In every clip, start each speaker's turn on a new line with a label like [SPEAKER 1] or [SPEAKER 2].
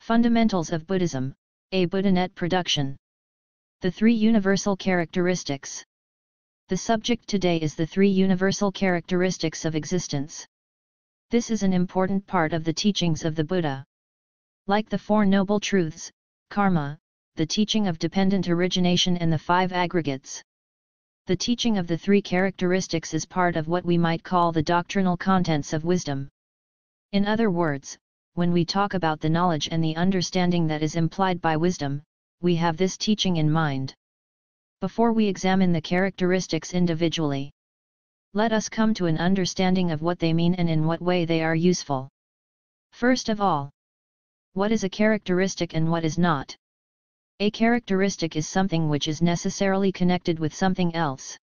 [SPEAKER 1] Fundamentals of Buddhism, a Buddhanet production. The three universal characteristics. The subject today is the three universal characteristics of existence. This is an important part of the teachings of the Buddha. Like the Four Noble Truths, karma, the teaching of dependent origination and the five aggregates. The teaching of the three characteristics is part of what we might call the doctrinal contents of wisdom. In other words, when we talk about the knowledge and the understanding that is implied by wisdom, we have this teaching in mind. Before we examine the characteristics individually, let us come to an understanding of what they mean and in what way they are useful. First of all, what is a characteristic and what is not? A characteristic is something which is necessarily connected with something else.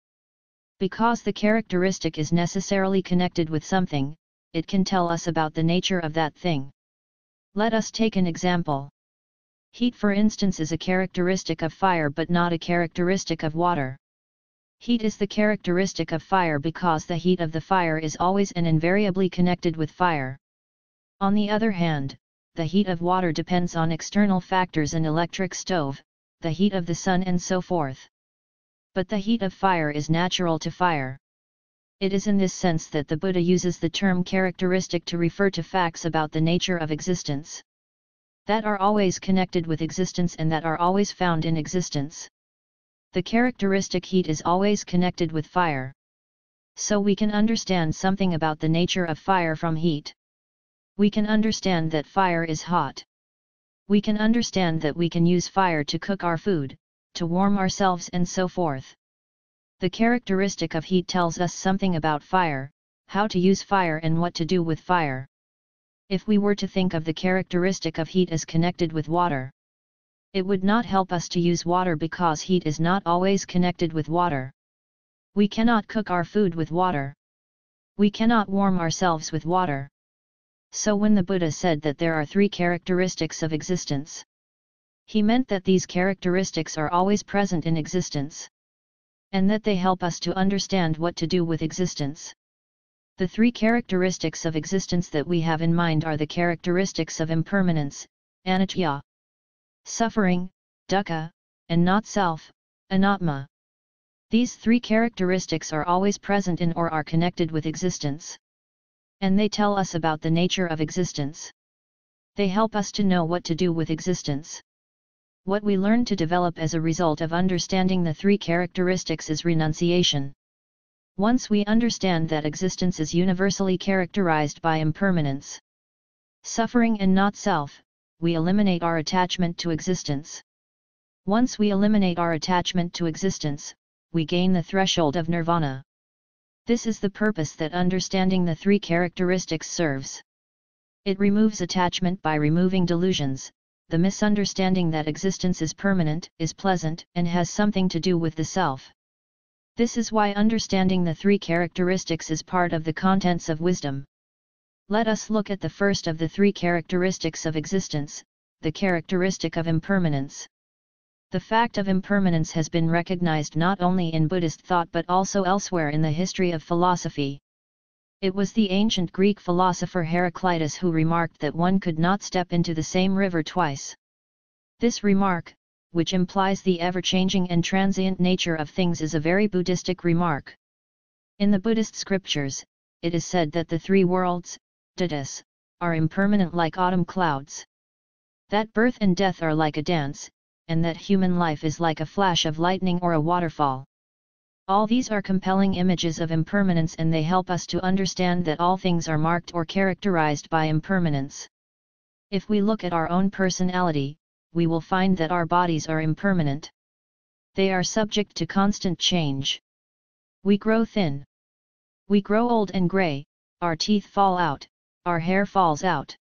[SPEAKER 1] Because the characteristic is necessarily connected with something, it can tell us about the nature of that thing. Let us take an example. Heat, for instance, is a characteristic of fire but not a characteristic of water. Heat is the characteristic of fire because the heat of the fire is always and invariably connected with fire. On the other hand, the heat of water depends on external factors, an electric stove, the heat of the sun and so forth. But the heat of fire is natural to fire. It is in this sense that the Buddha uses the term characteristic to refer to facts about the nature of existence, that are always connected with existence and that are always found in existence. The characteristic heat is always connected with fire. So we can understand something about the nature of fire from heat. We can understand that fire is hot. We can understand that we can use fire to cook our food, to warm ourselves and so forth. The characteristic of heat tells us something about fire, how to use fire and what to do with fire. If we were to think of the characteristic of heat as connected with water, it would not help us to use water because heat is not always connected with water. We cannot cook our food with water. We cannot warm ourselves with water. So when the Buddha said that there are three characteristics of existence, he meant that these characteristics are always present in existence, and that they help us to understand what to do with existence. The three characteristics of existence that we have in mind are the characteristics of impermanence, anicca, suffering, dukkha, and not-self, anattma. These three characteristics are always present in or are connected with existence. And they tell us about the nature of existence. They help us to know what to do with existence. What we learn to develop as a result of understanding the three characteristics is renunciation. Once we understand that existence is universally characterized by impermanence, suffering and not self, we eliminate our attachment to existence. Once we eliminate our attachment to existence, we gain the threshold of nirvana. This is the purpose that understanding the three characteristics serves. It removes attachment by removing delusions, the misunderstanding that existence is permanent, is pleasant, and has something to do with the self. This is why understanding the three characteristics is part of the contents of wisdom. Let us look at the first of the three characteristics of existence, the characteristic of impermanence. The fact of impermanence has been recognized not only in Buddhist thought but also elsewhere in the history of philosophy. It was the ancient Greek philosopher Heraclitus who remarked that one could not step into the same river twice. This remark, which implies the ever-changing and transient nature of things, is a very Buddhistic remark. In the Buddhist scriptures, it is said that the three worlds, dhātas, are impermanent like autumn clouds. That birth and death are like a dance, and that human life is like a flash of lightning or a waterfall. All these are compelling images of impermanence, and they help us to understand that all things are marked or characterized by impermanence. If we look at our own personality, we will find that our bodies are impermanent. They are subject to constant change. We grow thin. We grow old and gray, our teeth fall out, our hair falls out.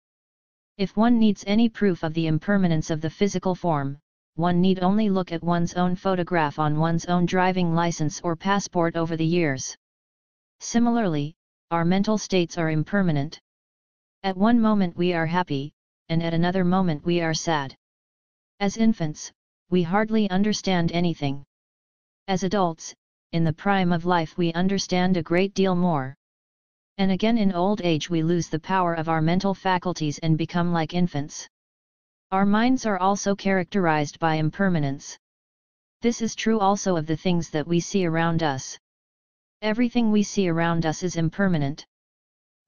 [SPEAKER 1] If one needs any proof of the impermanence of the physical form, one need only look at one's own photograph on one's own driving license or passport over the years. Similarly, our mental states are impermanent. At one moment we are happy, and at another moment we are sad. As infants, we hardly understand anything. As adults, in the prime of life we understand a great deal more. And again in old age we lose the power of our mental faculties and become like infants. Our minds are also characterized by impermanence. This is true also of the things that we see around us. Everything we see around us is impermanent.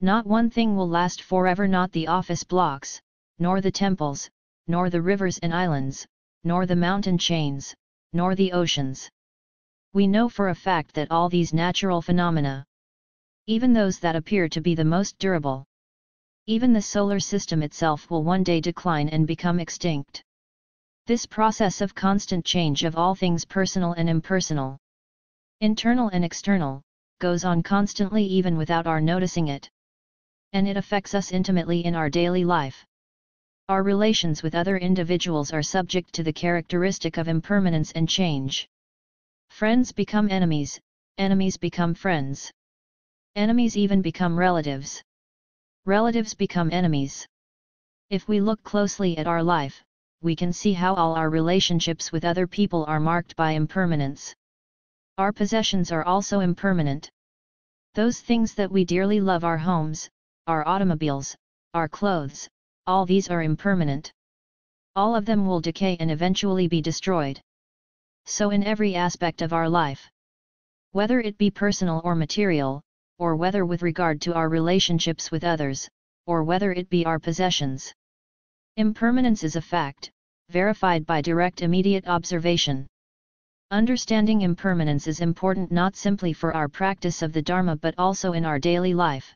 [SPEAKER 1] Not one thing will last forever, not the office blocks, nor the temples, nor the rivers and islands, nor the mountain chains, nor the oceans. We know for a fact that all these natural phenomena, even those that appear to be the most durable, even the solar system itself, will one day decline and become extinct. This process of constant change of all things personal and impersonal, internal and external, goes on constantly even without our noticing it. And it affects us intimately in our daily life. Our relations with other individuals are subject to the characteristic of impermanence and change. Friends become enemies, enemies become friends. Enemies even become relatives. Relatives become enemies. If we look closely at our life, we can see how all our relationships with other people are marked by impermanence. Our possessions are also impermanent. Those things that we dearly love, our homes, our automobiles, our clothes, all these are impermanent. All of them will decay and eventually be destroyed. So in every aspect of our life, whether it be personal or material, or whether with regard to our relationships with others, or whether it be our possessions, impermanence is a fact, verified by direct immediate observation. Understanding impermanence is important not simply for our practice of the Dharma but also in our daily life.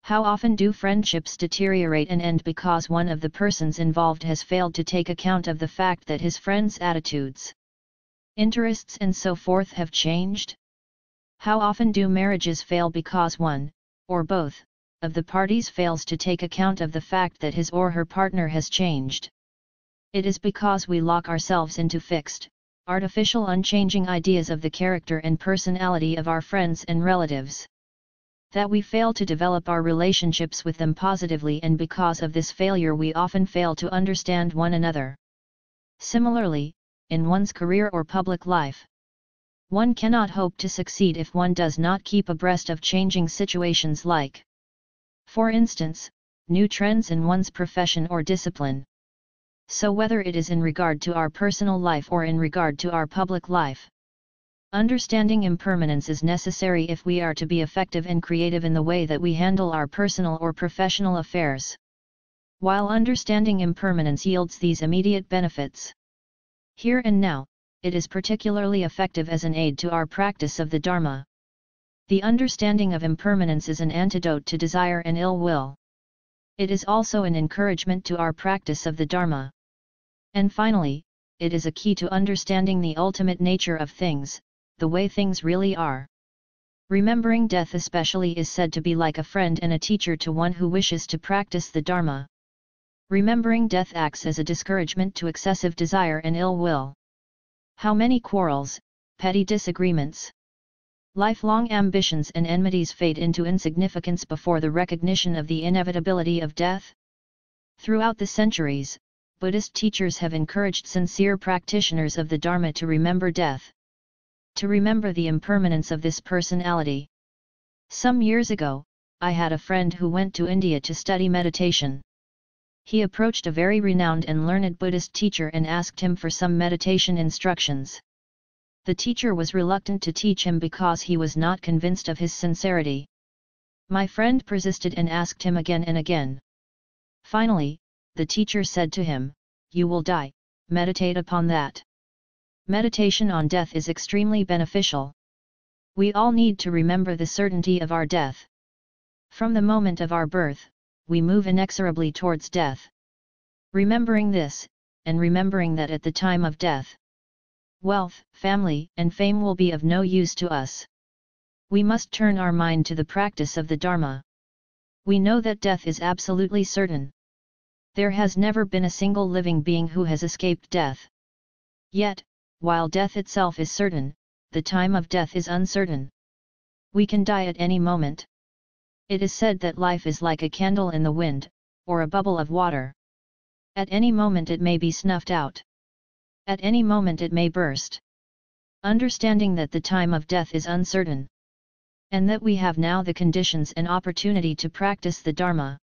[SPEAKER 1] How often do friendships deteriorate and end because one of the persons involved has failed to take account of the fact that his friend's attitudes, interests and so forth have changed? How often do marriages fail because one, or both, of the parties fails to take account of the fact that his or her partner has changed? It is because we lock ourselves into fixed, artificial, unchanging ideas of the character and personality of our friends and relatives, that we fail to develop our relationships with them positively, and because of this failure we often fail to understand one another. Similarly, in one's career or public life, one cannot hope to succeed if one does not keep abreast of changing situations like, for instance, new trends in one's profession or discipline. So whether it is in regard to our personal life or in regard to our public life, understanding impermanence is necessary if we are to be effective and creative in the way that we handle our personal or professional affairs. While understanding impermanence yields these immediate benefits here and now, it is particularly effective as an aid to our practice of the Dharma. The understanding of impermanence is an antidote to desire and ill will. It is also an encouragement to our practice of the Dharma. And finally, it is a key to understanding the ultimate nature of things, the way things really are. Remembering death especially is said to be like a friend and a teacher to one who wishes to practice the Dharma. Remembering death acts as a discouragement to excessive desire and ill will. How many quarrels, petty disagreements, lifelong ambitions and enmities fade into insignificance before the recognition of the inevitability of death? Throughout the centuries, Buddhist teachers have encouraged sincere practitioners of the Dharma to remember death, to remember the impermanence of this personality. Some years ago, I had a friend who went to India to study meditation. He approached a very renowned and learned Buddhist teacher and asked him for some meditation instructions. The teacher was reluctant to teach him because he was not convinced of his sincerity. My friend persisted and asked him again and again. Finally, the teacher said to him, "You will die, meditate upon that." Meditation on death is extremely beneficial. We all need to remember the certainty of our death. From the moment of our birth, we move inexorably towards death. Remembering this, and remembering that at the time of death, wealth, family, and fame will be of no use to us, we must turn our mind to the practice of the Dharma. We know that death is absolutely certain. There has never been a single living being who has escaped death. Yet, while death itself is certain, the time of death is uncertain. We can die at any moment. It is said that life is like a candle in the wind, or a bubble of water. At any moment it may be snuffed out. At any moment it may burst. Understanding that the time of death is uncertain, and that we have now the conditions and opportunity to practice the Dharma,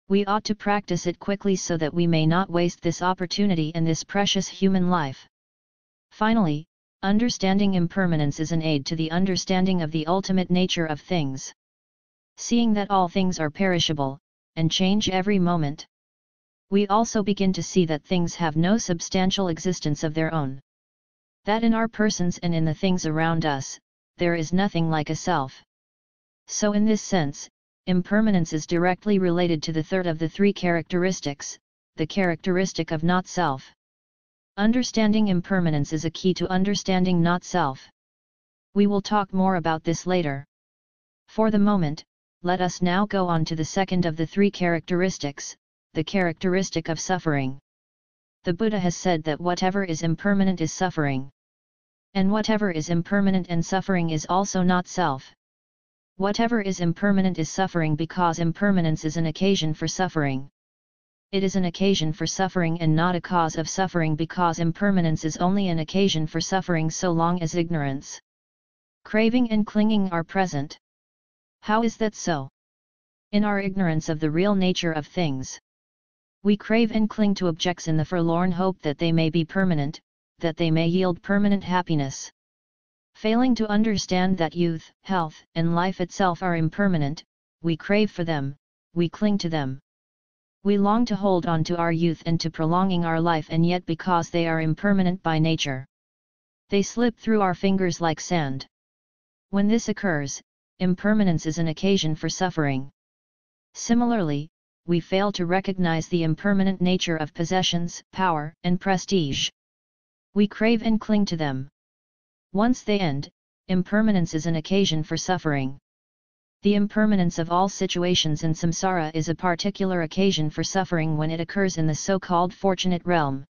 [SPEAKER 1] We ought to practice it quickly so that we may not waste this opportunity and this precious human life. Finally, understanding impermanence is an aid to the understanding of the ultimate nature of things. Seeing that all things are perishable, and change every moment, we also begin to see that things have no substantial existence of their own. That in our persons and in the things around us, there is nothing like a self. So in this sense, impermanence is directly related to the third of the three characteristics, the characteristic of not-self. Understanding impermanence is a key to understanding not-self. We will talk more about this later. For the moment, let us now go on to the second of the three characteristics, the characteristic of suffering. The Buddha has said that whatever is impermanent is suffering. And whatever is impermanent and suffering is also not self. Whatever is impermanent is suffering because impermanence is an occasion for suffering. It is an occasion for suffering and not a cause of suffering because impermanence is only an occasion for suffering so long as ignorance, craving and clinging are present. How is that so? In our ignorance of the real nature of things, we crave and cling to objects in the forlorn hope that they may be permanent, that they may yield permanent happiness. Failing to understand that youth, health, and life itself are impermanent, we crave for them, we cling to them. We long to hold on to our youth and to prolonging our life, and yet because they are impermanent by nature, they slip through our fingers like sand. When this occurs, impermanence is an occasion for suffering. Similarly, we fail to recognize the impermanent nature of possessions, power, and prestige. We crave and cling to them. Once they end, impermanence is an occasion for suffering. The impermanence of all situations in samsara is a particular occasion for suffering when it occurs in the so-called fortunate realm.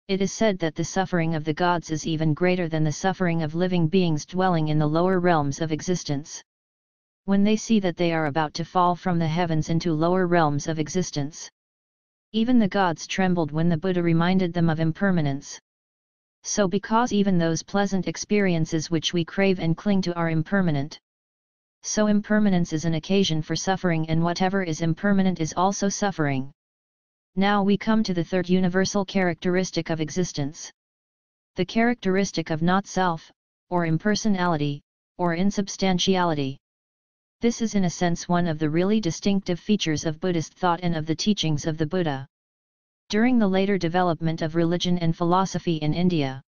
[SPEAKER 1] It is said that the suffering of the gods is even greater than the suffering of living beings dwelling in the lower realms of existence. When they see that they are about to fall from the heavens into lower realms of existence, even the gods trembled when the Buddha reminded them of impermanence. So because even those pleasant experiences which we crave and cling to are impermanent, so impermanence is an occasion for suffering, and whatever is impermanent is also suffering. Now we come to the third universal characteristic of existence. The characteristic of not-self, or impersonality, or insubstantiality. This is in a sense one of the really distinctive features of Buddhist thought and of the teachings of the Buddha. During the later development of religion and philosophy in India,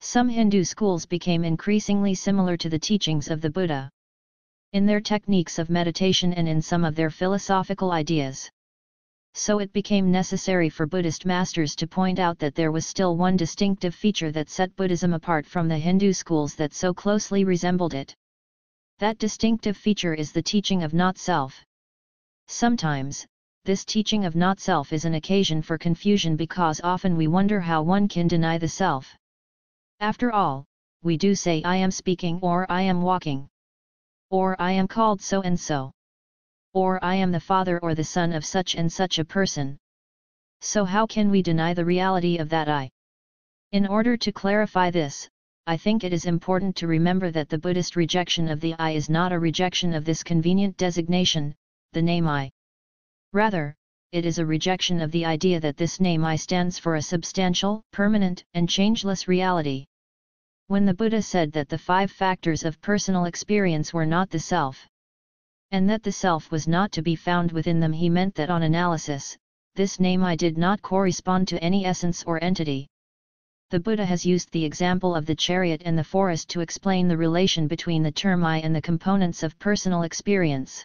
[SPEAKER 1] some Hindu schools became increasingly similar to the teachings of the Buddha in their techniques of meditation and in some of their philosophical ideas. So it became necessary for Buddhist masters to point out that there was still one distinctive feature that set Buddhism apart from the Hindu schools that so closely resembled it. That distinctive feature is the teaching of not-self. Sometimes, this teaching of not-self is an occasion for confusion because often we wonder how one can deny the self. After all, we do say I am speaking, or I am walking, or I am called so and so, or I am the father or the son of such and such a person. So how can we deny the reality of that I? In order to clarify this, I think it is important to remember that the Buddhist rejection of the I is not a rejection of this convenient designation, the name I. Rather, it is a rejection of the idea that this name I stands for a substantial, permanent, and changeless reality. When the Buddha said that the 5 factors of personal experience were not the self, and that the self was not to be found within them, he meant that on analysis, this name I did not correspond to any essence or entity. The Buddha has used the example of the chariot and the forest to explain the relation between the term I and the components of personal experience.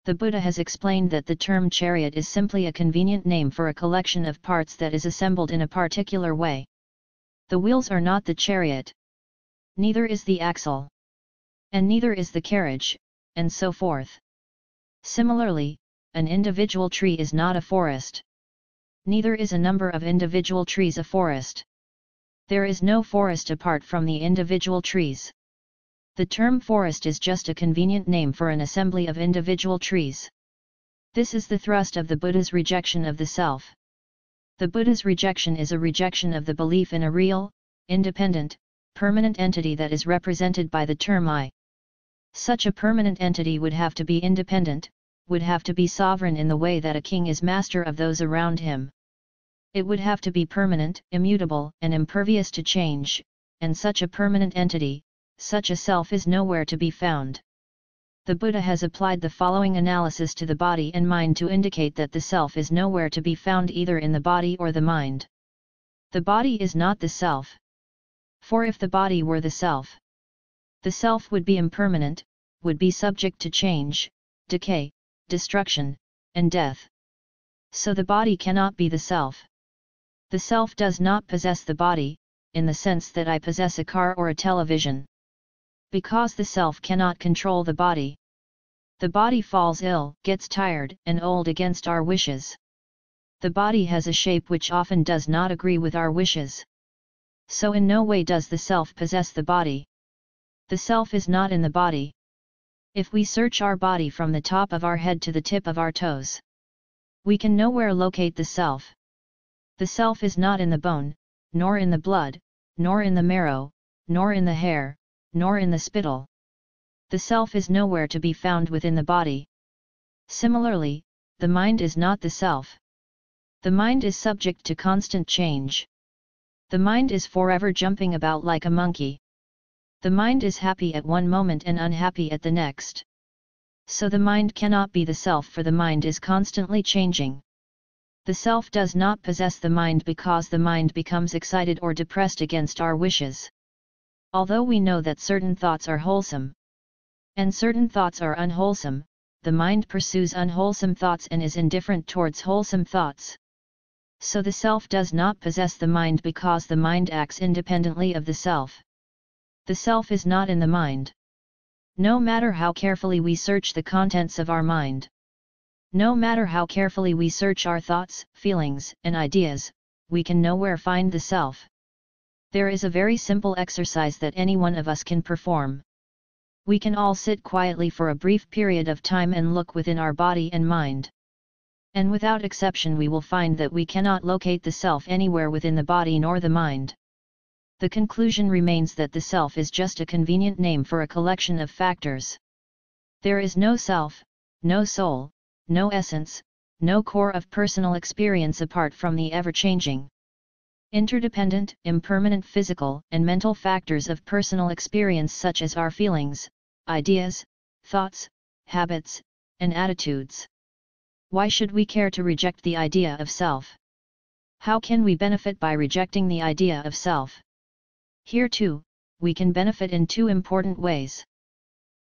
[SPEAKER 1] The Buddha has explained that the term chariot is simply a convenient name for a collection of parts that is assembled in a particular way. The wheels are not the chariot. Neither is the axle. And neither is the carriage, and so forth. Similarly, an individual tree is not a forest. Neither is a number of individual trees a forest. There is no forest apart from the individual trees. The term forest is just a convenient name for an assembly of individual trees. This is the thrust of the Buddha's rejection of the self. The Buddha's rejection is a rejection of the belief in a real, independent, permanent entity that is represented by the term I. Such a permanent entity would have to be independent, would have to be sovereign in the way that a king is master of those around him. It would have to be permanent, immutable, and impervious to change, and such a permanent entity, such a self is nowhere to be found. The Buddha has applied the following analysis to the body and mind to indicate that the self is nowhere to be found either in the body or the mind. The body is not the self. For if the body were the self would be impermanent, would be subject to change, decay, destruction, and death. So the body cannot be the self. The self does not possess the body, in the sense that I possess a car or a television. Because the self cannot control the body. The body falls ill, gets tired, and old against our wishes. The body has a shape which often does not agree with our wishes. So in no way does the self possess the body. The self is not in the body. If we search our body from the top of our head to the tip of our toes, we can nowhere locate the self. The self is not in the bone, nor in the blood, nor in the marrow, nor in the hair, nor in the spittle. The self is nowhere to be found within the body. Similarly, the mind is not the self. The mind is subject to constant change. The mind is forever jumping about like a monkey. The mind is happy at one moment and unhappy at the next. So the mind cannot be the self, for the mind is constantly changing. The self does not possess the mind because the mind becomes excited or depressed against our wishes. Although we know that certain thoughts are wholesome and certain thoughts are unwholesome, the mind pursues unwholesome thoughts and is indifferent towards wholesome thoughts. So the self does not possess the mind because the mind acts independently of the self. The self is not in the mind. No matter how carefully we search the contents of our mind, no matter how carefully we search our thoughts, feelings, and ideas, we can nowhere find the self. There is a very simple exercise that any one of us can perform. We can all sit quietly for a brief period of time and look within our body and mind. And without exception we will find that we cannot locate the self anywhere within the body nor the mind. The conclusion remains that the self is just a convenient name for a collection of factors. There is no self, no soul, no essence, no core of personal experience apart from the ever-changing, interdependent, impermanent physical and mental factors of personal experience such as our feelings, ideas, thoughts, habits, and attitudes. Why should we care to reject the idea of self? How can we benefit by rejecting the idea of self? Here too, we can benefit in two important ways.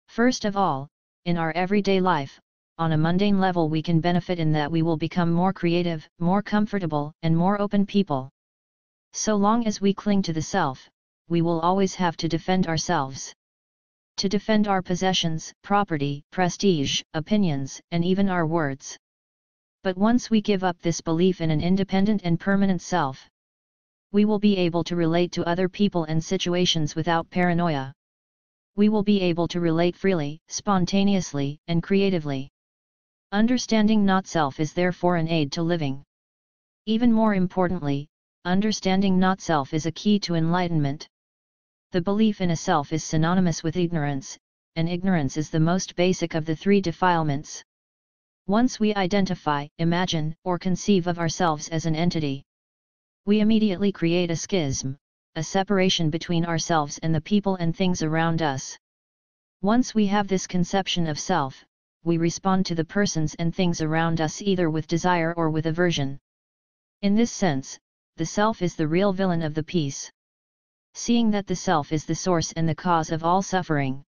[SPEAKER 1] First of all, in our everyday life, on a mundane level we can benefit in that we will become more creative, more comfortable, and more open people. So long as we cling to the self, we will always have to defend ourselves. To defend our possessions, property, prestige, opinions, and even our words. But once we give up this belief in an independent and permanent self, we will be able to relate to other people and situations without paranoia. We will be able to relate freely, spontaneously, and creatively. Understanding not self is therefore an aid to living. Even more importantly, understanding not self is a key to enlightenment. The belief in a self is synonymous with ignorance, and ignorance is the most basic of the three defilements. Once we identify, imagine, or conceive of ourselves as an entity, we immediately create a schism, a separation between ourselves and the people and things around us. Once we have this conception of self, we respond to the persons and things around us either with desire or with aversion. In this sense, the self is the real villain of the piece. Seeing that the self is the source and the cause of all suffering,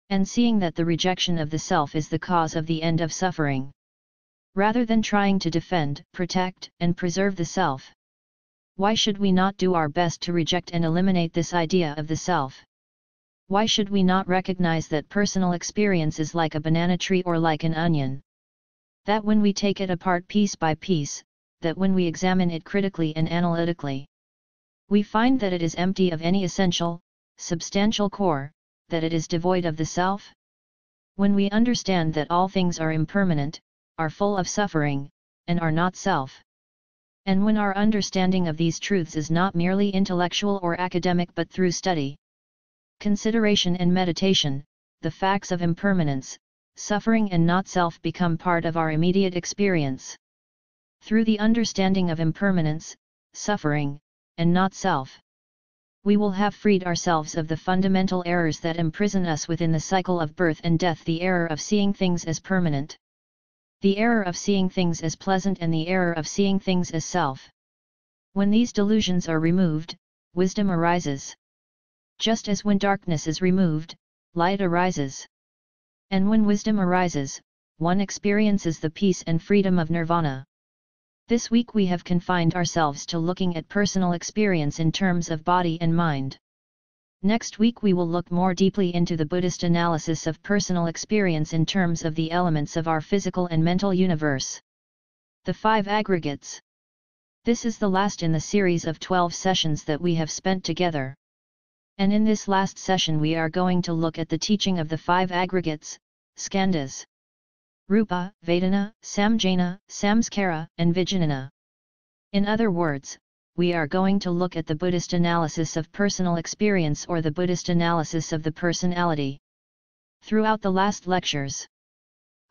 [SPEAKER 1] and seeing that the rejection of the self is the cause of the end of suffering. Rather than trying to defend, protect, and preserve the self, why should we not do our best to reject and eliminate this idea of the self? Why should we not recognize that personal experience is like a banana tree or like an onion? That when we take it apart piece by piece, that when we examine it critically and analytically, we find that it is empty of any essential, substantial core, that it is devoid of the self? When we understand that all things are impermanent, are full of suffering, and are not self, and when our understanding of these truths is not merely intellectual or academic but through study, consideration and meditation, the facts of impermanence, suffering and not self become part of our immediate experience. Through the understanding of impermanence, suffering, and not self, we will have freed ourselves of the fundamental errors that imprison us within the cycle of birth and death: the error of seeing things as permanent, the error of seeing things as pleasant, and the error of seeing things as self. When these delusions are removed, wisdom arises. Just as when darkness is removed, light arises. And when wisdom arises, one experiences the peace and freedom of nirvana. This week we have confined ourselves to looking at personal experience in terms of body and mind. Next week we will look more deeply into the Buddhist analysis of personal experience in terms of the elements of our physical and mental universe. The 5 aggregates. This is the last in the series of 12 sessions that we have spent together. And in this last session we are going to look at the teaching of the 5 aggregates, skandhas: Rupa, Vedana, Samjnana, Samskara, and Vijnana. In other words, we are going to look at the Buddhist analysis of personal experience, or the Buddhist analysis of the personality. Throughout the last lectures,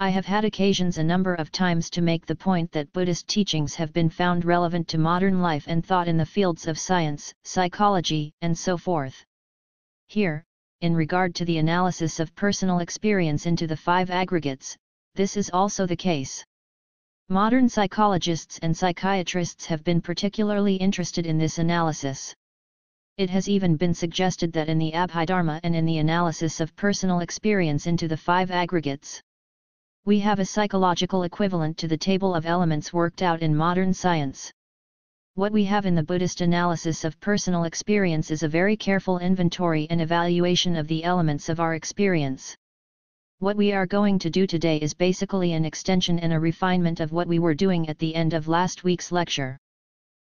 [SPEAKER 1] I have had occasions a number of times to make the point that Buddhist teachings have been found relevant to modern life and thought in the fields of science, psychology, and so forth. Here, in regard to the analysis of personal experience into the 5 aggregates, this is also the case. Modern psychologists and psychiatrists have been particularly interested in this analysis. It has even been suggested that in the Abhidharma and in the analysis of personal experience into the 5 aggregates, we have a psychological equivalent to the table of elements worked out in modern science. What we have in the Buddhist analysis of personal experience is a very careful inventory and evaluation of the elements of our experience. What we are going to do today is basically an extension and a refinement of what we were doing at the end of last week's lecture.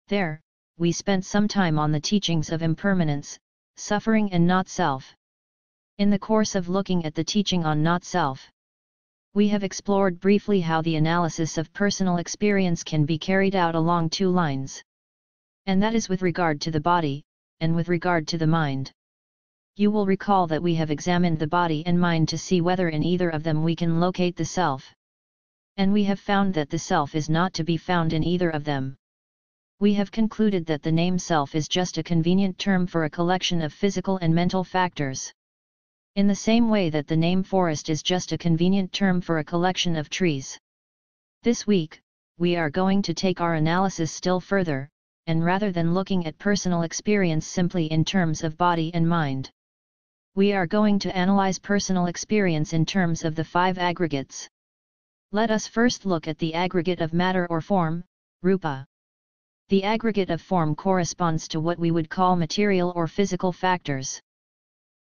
[SPEAKER 1] There, we spent some time on the teachings of impermanence, suffering, and not self. In the course of looking at the teaching on not self, we have explored briefly how the analysis of personal experience can be carried out along 2 lines. And that is with regard to the body, and with regard to the mind. You will recall that we have examined the body and mind to see whether in either of them we can locate the self. And we have found that the self is not to be found in either of them. We have concluded that the name self is just a convenient term for a collection of physical and mental factors. In the same way that the name forest is just a convenient term for a collection of trees. This week, we are going to take our analysis still further, and rather than looking at personal experience simply in terms of body and mind, we are going to analyze personal experience in terms of the 5 aggregates. Let us first look at the aggregate of matter or form, rupa. The aggregate of form corresponds to what we would call material or physical factors.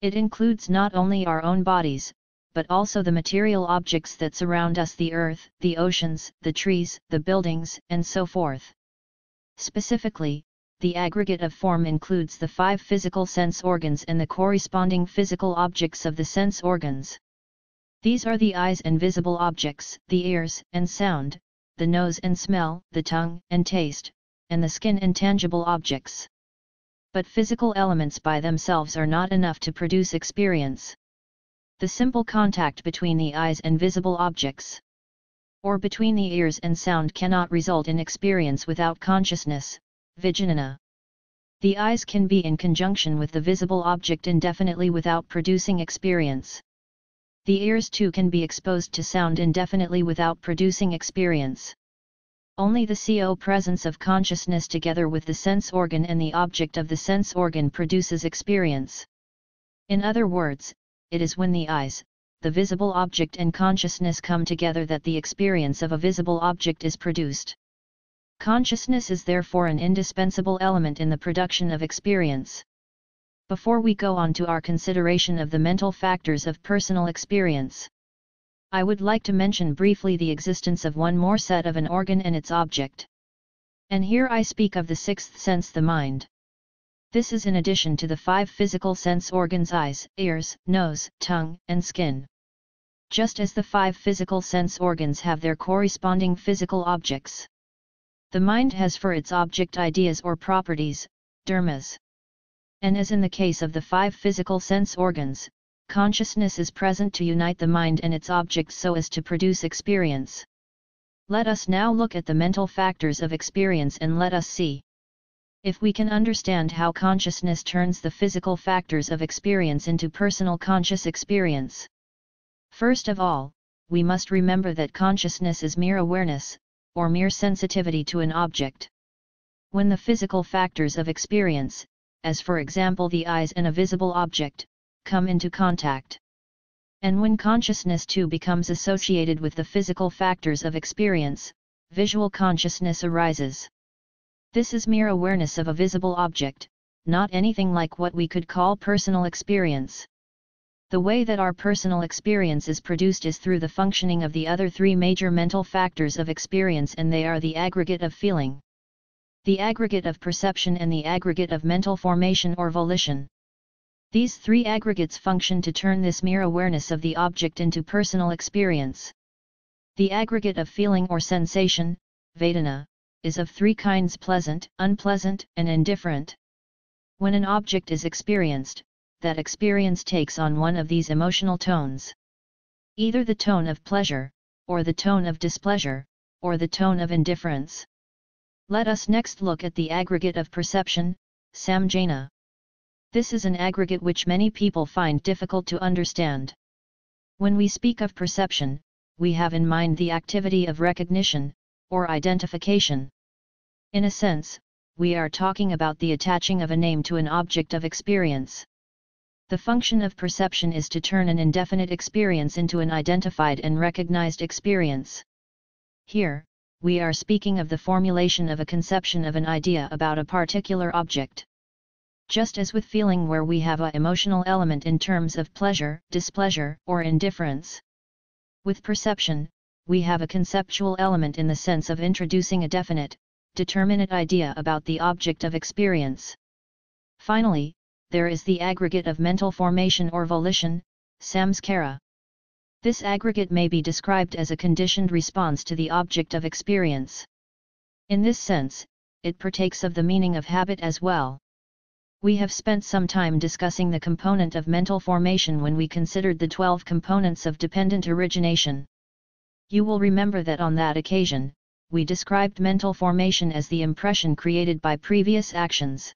[SPEAKER 1] It includes not only our own bodies, but also the material objects that surround us: the earth, the oceans, the trees, the buildings, and so forth. Specifically, the aggregate of form includes the 5 physical sense organs and the corresponding physical objects of the sense organs. These are the eyes and visible objects, the ears and sound, the nose and smell, the tongue and taste, and the skin and tangible objects. But physical elements by themselves are not enough to produce experience. The simple contact between the eyes and visible objects, or between the ears and sound, cannot result in experience without consciousness, vijnana. The eyes can be in conjunction with the visible object indefinitely without producing experience. The ears too can be exposed to sound indefinitely without producing experience. Only the co-presence of consciousness together with the sense organ and the object of the sense organ produces experience. In other words, it is when the eyes, the visible object, and consciousness come together that the experience of a visible object is produced. Consciousness is therefore an indispensable element in the production of experience. Before we go on to our consideration of the mental factors of personal experience, I would like to mention briefly the existence of one more set of an organ and its object. And here I speak of the 6th sense, the mind. This is in addition to the 5 physical sense organs: eyes, ears, nose, tongue, and skin. Just as the 5 physical sense organs have their corresponding physical objects, the mind has for its object ideas or properties, dharmas. And as in the case of the 5 physical sense organs, consciousness is present to unite the mind and its objects so as to produce experience. Let us now look at the mental factors of experience and let us see if we can understand how consciousness turns the physical factors of experience into personal conscious experience. First of all, we must remember that consciousness is mere awareness, or mere sensitivity to an object. When the physical factors of experience, as for example the eyes and a visible object, come into contact, and when consciousness too becomes associated with the physical factors of experience, visual consciousness arises. This is mere awareness of a visible object, not anything like what we could call personal experience. The way that our personal experience is produced is through the functioning of the other three major mental factors of experience, and they are the aggregate of feeling, the aggregate of perception, and the aggregate of mental formation or volition. These three aggregates function to turn this mere awareness of the object into personal experience. The aggregate of feeling or sensation, Vedana, is of three kinds: pleasant, unpleasant, and indifferent. When an object is experienced, that experience takes on one of these emotional tones. Either the tone of pleasure, or the tone of displeasure, or the tone of indifference. Let us next look at the aggregate of perception, samjana. This is an aggregate which many people find difficult to understand. When we speak of perception, we have in mind the activity of recognition, or identification. In a sense, we are talking about the attaching of a name to an object of experience. The function of perception is to turn an indefinite experience into an identified and recognized experience. Here, we are speaking of the formulation of a conception of an idea about a particular object. Just as with feeling, where we have an emotional element in terms of pleasure, displeasure, or indifference. With perception, we have a conceptual element in the sense of introducing a definite, determinate idea about the object of experience. Finally, there is the aggregate of mental formation or volition, samskara. This aggregate may be described as a conditioned response to the object of experience. In this sense, it partakes of the meaning of habit as well. We have spent some time discussing the component of mental formation when we considered the 12 components of dependent origination. You will remember that on that occasion, we described mental formation as the impression created by previous actions.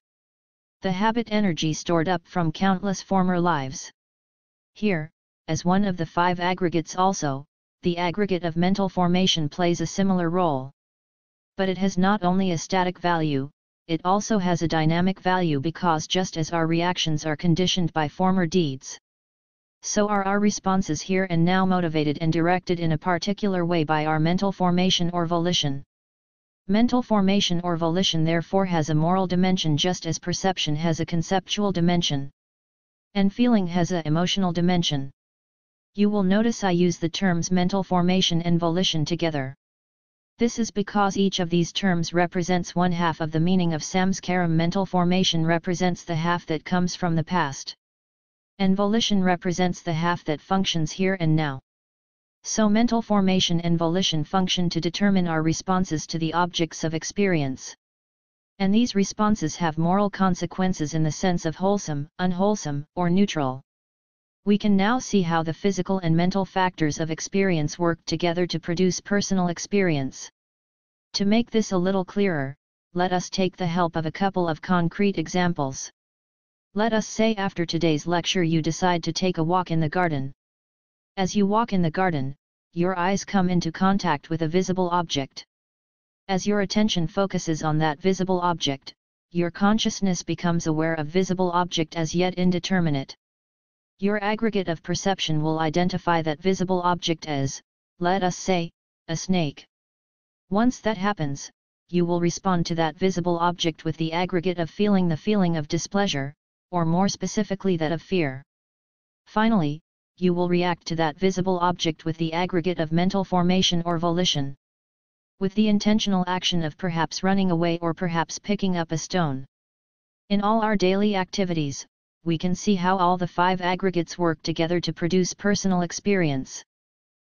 [SPEAKER 1] The habit energy stored up from countless former lives. Here, as one of the 5 aggregates also, the aggregate of mental formation plays a similar role. But it has not only a static value, it also has a dynamic value, because just as our reactions are conditioned by former deeds, so are our responses here and now motivated and directed in a particular way by our mental formation or volition. Mental formation or volition therefore has a moral dimension, just as perception has a conceptual dimension, and feeling has an emotional dimension. You will notice I use the terms mental formation and volition together. This is because each of these terms represents one half of the meaning of samskaram. Mental formation represents the half that comes from the past, and volition represents the half that functions here and now. So mental formation and volition function to determine our responses to the objects of experience. And these responses have moral consequences in the sense of wholesome, unwholesome, or neutral. We can now see how the physical and mental factors of experience work together to produce personal experience. To make this a little clearer, let us take the help of a couple of concrete examples. Let us say after today's lecture you decide to take a walk in the garden. As you walk in the garden, your eyes come into contact with a visible object. As your attention focuses on that visible object, your consciousness becomes aware of visible object as yet indeterminate. Your aggregate of perception will identify that visible object as, let us say, a snake. Once that happens, you will respond to that visible object with the aggregate of feeling, the feeling of displeasure, or more specifically that of fear. Finally, you will react to that visible object with the aggregate of mental formation or volition, with the intentional action of perhaps running away or perhaps picking up a stone. In all our daily activities, we can see how all the 5 aggregates work together to produce personal experience.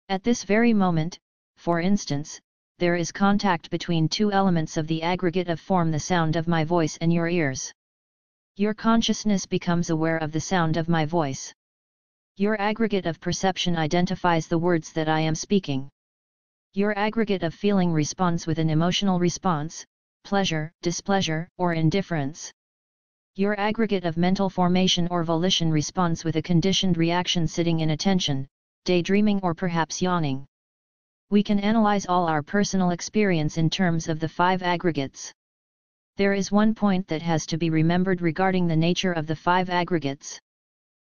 [SPEAKER 1] At this very moment, for instance, there is contact between 2 elements of the aggregate of form, the sound of my voice and your ears. Your consciousness becomes aware of the sound of my voice. Your aggregate of perception identifies the words that I am speaking. Your aggregate of feeling responds with an emotional response, pleasure, displeasure, or indifference. Your aggregate of mental formation or volition responds with a conditioned reaction, sitting in attention, daydreaming, or perhaps yawning. We can analyze all our personal experience in terms of the 5 aggregates. There is one point that has to be remembered regarding the nature of the 5 aggregates.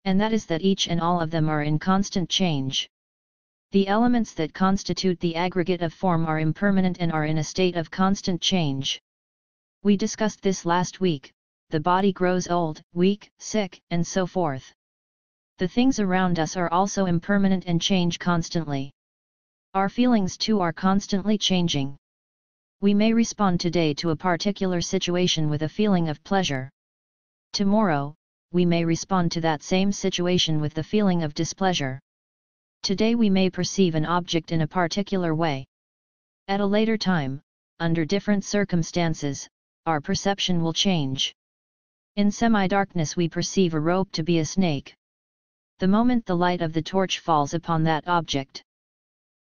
[SPEAKER 1] And that is that each and all of them are in constant change. The elements that constitute the aggregate of form are impermanent and are in a state of constant change. We discussed this last week. The body grows old, weak, sick, and so forth. The things around us are also impermanent and change constantly. Our feelings too are constantly changing. We may respond today to a particular situation with a feeling of pleasure. Tomorrow, we may respond to that same situation with the feeling of displeasure. Today we may perceive an object in a particular way. At a later time, under different circumstances, our perception will change. In semi-darkness we perceive a rope to be a snake. The moment the light of the torch falls upon that object,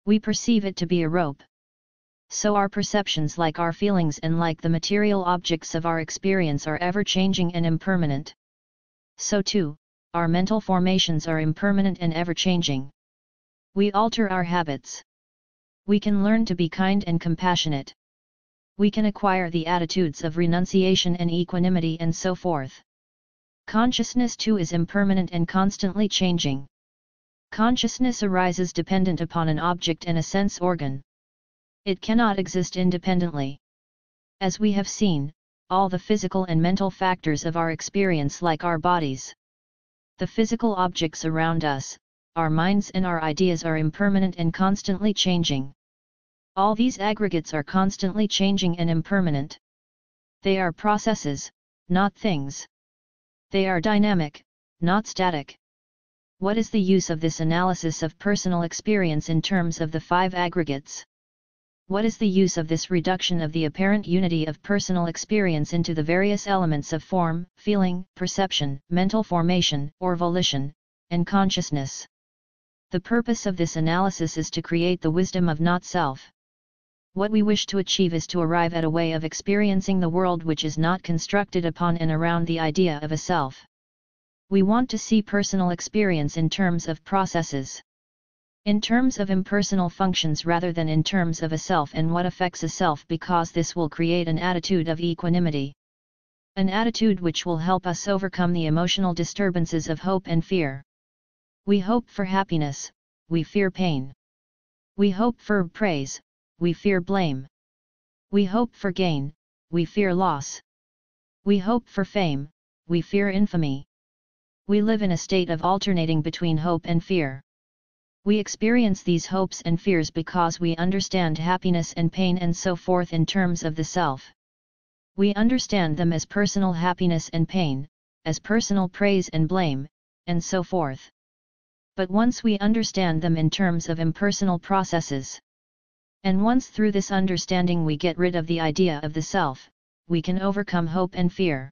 [SPEAKER 1] we perceive it to be a rope. So our perceptions, like our feelings and like the material objects of our experience, are ever-changing and impermanent. So too, our mental formations are impermanent and ever-changing. We alter our habits. We can learn to be kind and compassionate. We can acquire the attitudes of renunciation and equanimity and so forth. Consciousness too is impermanent and constantly changing. Consciousness arises dependent upon an object and a sense organ. It cannot exist independently. As we have seen, all the physical and mental factors of our experience, like our bodies, the physical objects around us, our minds and our ideas, are impermanent and constantly changing. All these aggregates are constantly changing and impermanent. They are processes, not things. They are dynamic, not static. What is the use of this analysis of personal experience in terms of the 5 aggregates? What is the use of this reduction of the apparent unity of personal experience into the various elements of form, feeling, perception, mental formation, or volition, and consciousness? The purpose of this analysis is to create the wisdom of not-self. What we wish to achieve is to arrive at a way of experiencing the world which is not constructed upon and around the idea of a self. We want to see personal experience in terms of processes, in terms of impersonal functions rather than in terms of a self and what affects a self, because this will create an attitude of equanimity. An attitude which will help us overcome the emotional disturbances of hope and fear. We hope for happiness, we fear pain. We hope for praise, we fear blame. We hope for gain, we fear loss. We hope for fame, we fear infamy. We live in a state of alternating between hope and fear. We experience these hopes and fears because we understand happiness and pain and so forth in terms of the self. We understand them as personal happiness and pain, as personal praise and blame, and so forth. But once we understand them in terms of impersonal processes, and once through this understanding we get rid of the idea of the self, we can overcome hope and fear.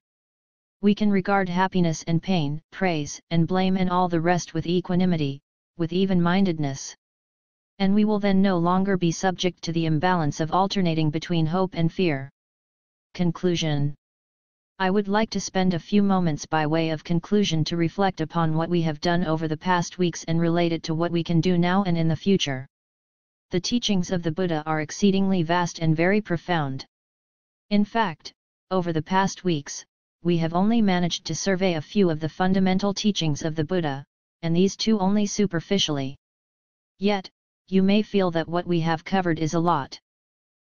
[SPEAKER 1] We can regard happiness and pain, praise and blame and all the rest with equanimity, with even-mindedness. And we will then no longer be subject to the imbalance of alternating between hope and fear. Conclusion. I would like to spend a few moments by way of conclusion to reflect upon what we have done over the past weeks and relate it to what we can do now and in the future. The teachings of the Buddha are exceedingly vast and very profound. In fact, over the past weeks, we have only managed to survey a few of the fundamental teachings of the Buddha, and these too only superficially. Yet, you may feel that what we have covered is a lot.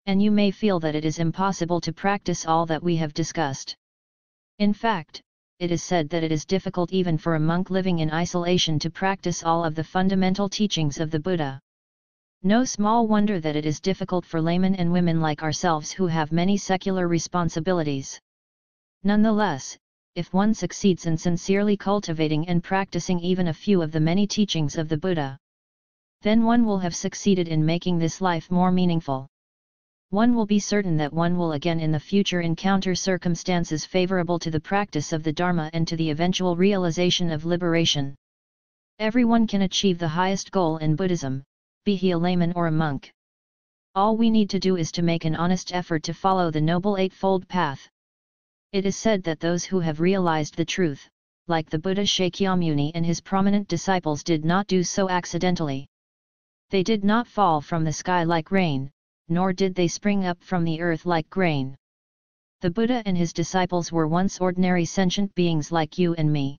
[SPEAKER 1] And you may feel that it is impossible to practice all that we have discussed. In fact, it is said that it is difficult even for a monk living in isolation to practice all of the fundamental teachings of the Buddha. No small wonder that it is difficult for laymen and women like ourselves who have many secular responsibilities. Nonetheless, if one succeeds in sincerely cultivating and practicing even a few of the many teachings of the Buddha, then one will have succeeded in making this life more meaningful. One will be certain that one will again in the future encounter circumstances favorable to the practice of the Dharma and to the eventual realization of liberation. Everyone can achieve the highest goal in Buddhism, be he a layman or a monk. All we need to do is to make an honest effort to follow the Noble Eightfold Path. It is said that those who have realized the truth, like the Buddha Shakyamuni and his prominent disciples, did not do so accidentally. They did not fall from the sky like rain, nor did they spring up from the earth like grain. The Buddha and his disciples were once ordinary sentient beings like you and me.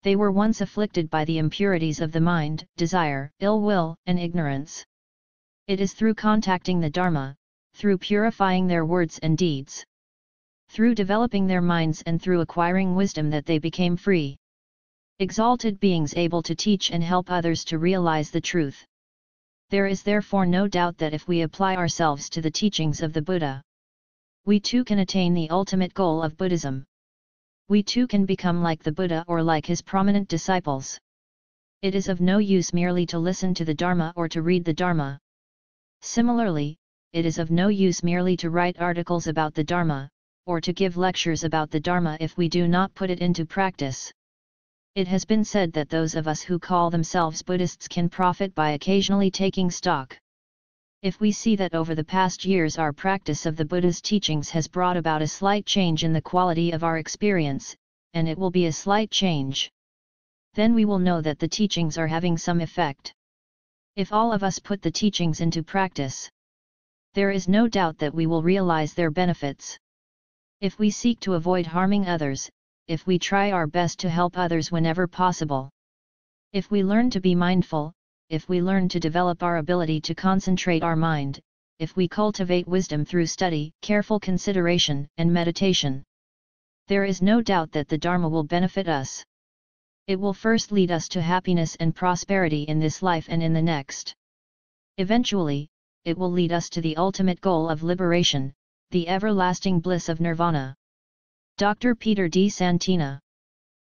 [SPEAKER 1] They were once afflicted by the impurities of the mind, desire, ill will, and ignorance. It is through contacting the Dharma, through purifying their words and deeds, through developing their minds and through acquiring wisdom that they became free, exalted beings able to teach and help others to realize the truth. There is therefore no doubt that if we apply ourselves to the teachings of the Buddha, we too can attain the ultimate goal of Buddhism. We too can become like the Buddha or like his prominent disciples. It is of no use merely to listen to the Dharma or to read the Dharma. Similarly, it is of no use merely to write articles about the Dharma, or to give lectures about the Dharma if we do not put it into practice. It has been said that those of us who call themselves Buddhists can profit by occasionally taking stock. If we see that over the past years our practice of the Buddha's teachings has brought about a slight change in the quality of our experience, and it will be a slight change, then we will know that the teachings are having some effect. If all of us put the teachings into practice, there is no doubt that we will realize their benefits. If we seek to avoid harming others, if we try our best to help others whenever possible, if we learn to be mindful, if we learn to develop our ability to concentrate our mind, if we cultivate wisdom through study, careful consideration, and meditation, there is no doubt that the Dharma will benefit us. It will first lead us to happiness and prosperity in this life and in the next. Eventually, it will lead us to the ultimate goal of liberation, the everlasting bliss of nirvana. Dr. Peter D. Santina.